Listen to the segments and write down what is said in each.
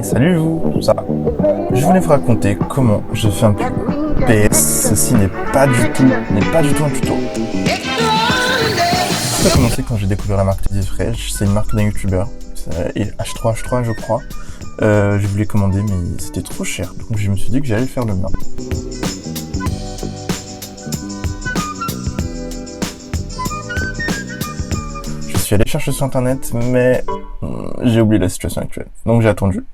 Salut vous, ça va. Je voulais vous raconter comment je fais un pull. PS, ceci n'est pas du tout un tuto. Ça a commencé quand j'ai découvert la marque Teddy Fresh, c'est une marque d'un youtubeur, H3 je crois. Je voulais commander mais c'était trop cher, donc je me suis dit que j'allais faire le mien. Je suis allé chercher sur internet, mais j'ai oublié la situation actuelle, donc j'ai attendu.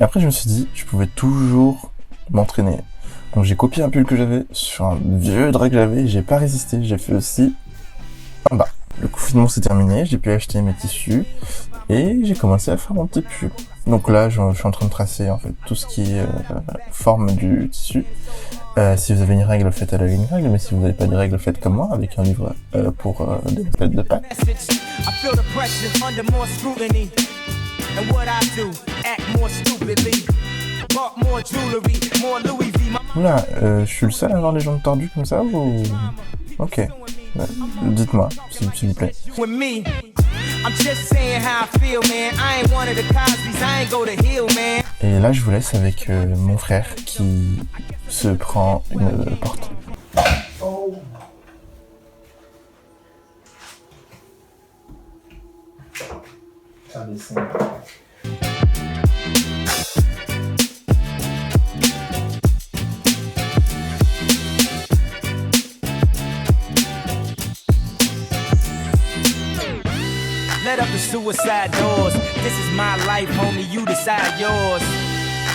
Et après je me suis dit, je pouvais toujours m'entraîner. Donc j'ai copié un pull que j'avais sur un vieux drap que j'avais, j'ai pas résisté, j'ai fait aussi en bas. Le confinement s'est terminé, j'ai pu acheter mes tissus et j'ai commencé à faire mon petit pull. Donc là je suis en train de tracer en fait tout ce qui est forme du tissu. Si vous avez une règle, faites avec une règle, mais si vous n'avez pas de règle, faites comme moi, avec un livre pour des têtes de pâte. Oula, je suis le seul à avoir les jambes tordues comme ça ou... Ok, dites-moi, s'il vous plaît. Et là, je vous laisse avec mon frère qui se prend une porte. Oh. Ça descend. Let up the suicide doors. This is my life, homie, you decide yours.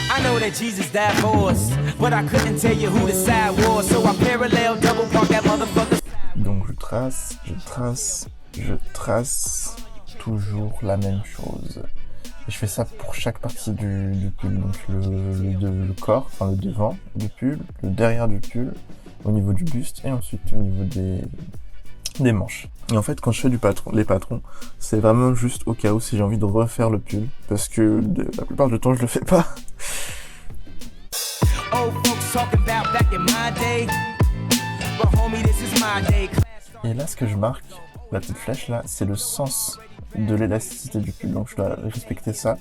I know that Jesus died for us, but I couldn't tell you who the side was, so I parallel double park that motherfucker. Donc je trace toujours la même chose. Et je fais ça pour chaque partie du pull, donc le corps, enfin le devant du pull, le derrière du pull, au niveau du buste et ensuite au niveau des manches. Et en fait, quand je fais les patrons, c'est vraiment juste au cas où si j'ai envie de refaire le pull, parce que la plupart du temps, je le fais pas. Et là, ce que je marque, la petite flèche là, c'est le sens de l'élasticité du pull. Donc je dois respecter ça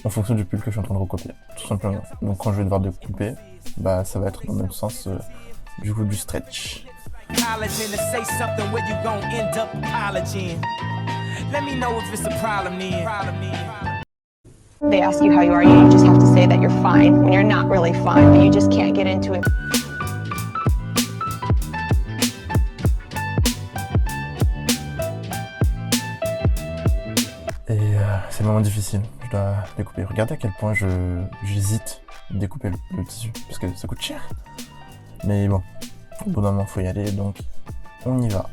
en fonction du pull que je suis en train de recopier, tout simplement. Donc quand je vais devoir découper, bah ça va être dans le même sens du coup du stretch. They ask you how you are, you just have to say that you're fine when you're not really fine, but you just can't get into it. Et c'est le moment difficile, je dois découper. Regardez à quel point j'hésite à découper le tissu, parce que ça coûte cher. Mais bon, au bout d'un moment faut y aller, donc on y va.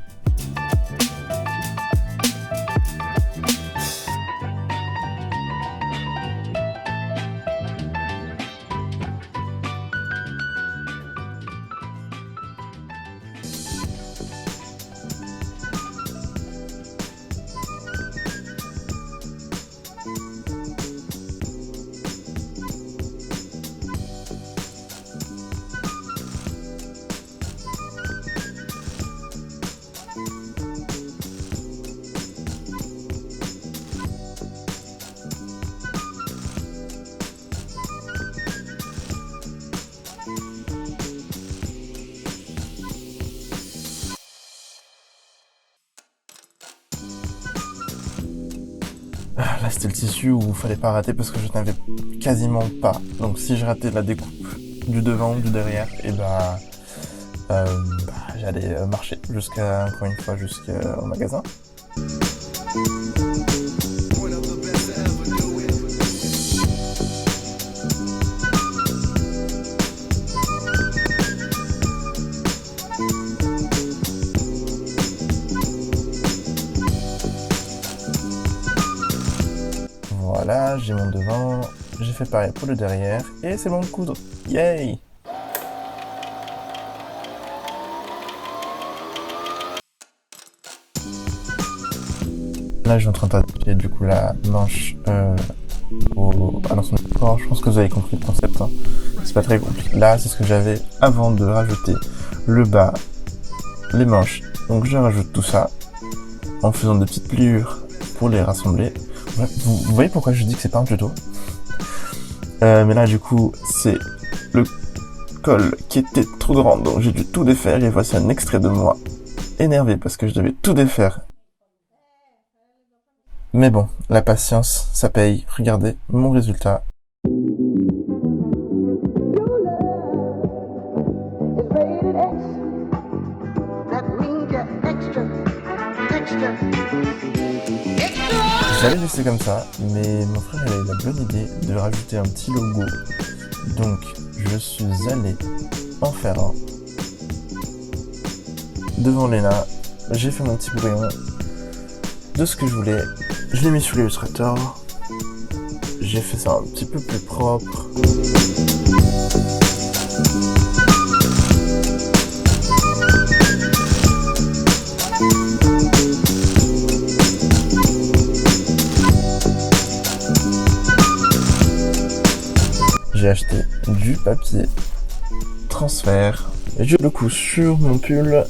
Là c'était le tissu où il fallait pas rater parce que je n'avais quasiment pas. Donc si je ratais la découpe du devant ou du derrière, et j'allais marcher encore une fois jusqu'au magasin. Voilà, j'ai mon devant, j'ai fait pareil pour le derrière, et c'est bon de coudre. Yay! Là, je suis en train de taper du coup la manche à l'ensemble du corps. Je pense que vous avez compris le concept. Hein. C'est pas très compliqué. Là, c'est ce que j'avais avant de rajouter le bas, les manches Donc je rajoute tout ça en faisant des petites pliures pour les rassembler. Ouais, vous voyez pourquoi je dis que c'est pas un tuto. Mais là du coup c'est le col qui était trop grand, donc j'ai dû tout défaire et voici un extrait de moi énervé parce que je devais tout défaire. Mais bon, la patience, ça paye. Regardez mon résultat. J'allais laisser comme ça, mais mon frère il a eu la bonne idée de rajouter un petit logo. Donc je suis allé en faire un. Devant Léna, j'ai fait mon petit brouillon de ce que je voulais. Je l'ai mis sur Illustrator. J'ai fait ça un petit peu plus propre. J'ai acheté du papier transfert et je le couds sur mon pull.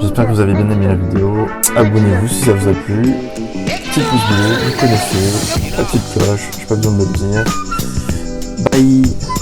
J'espère que vous avez bien aimé la vidéo. Abonnez-vous si ça vous a plu. Petit pouce bleu, vous connaissez. La petite cloche, j'ai pas besoin de le dire. Bye.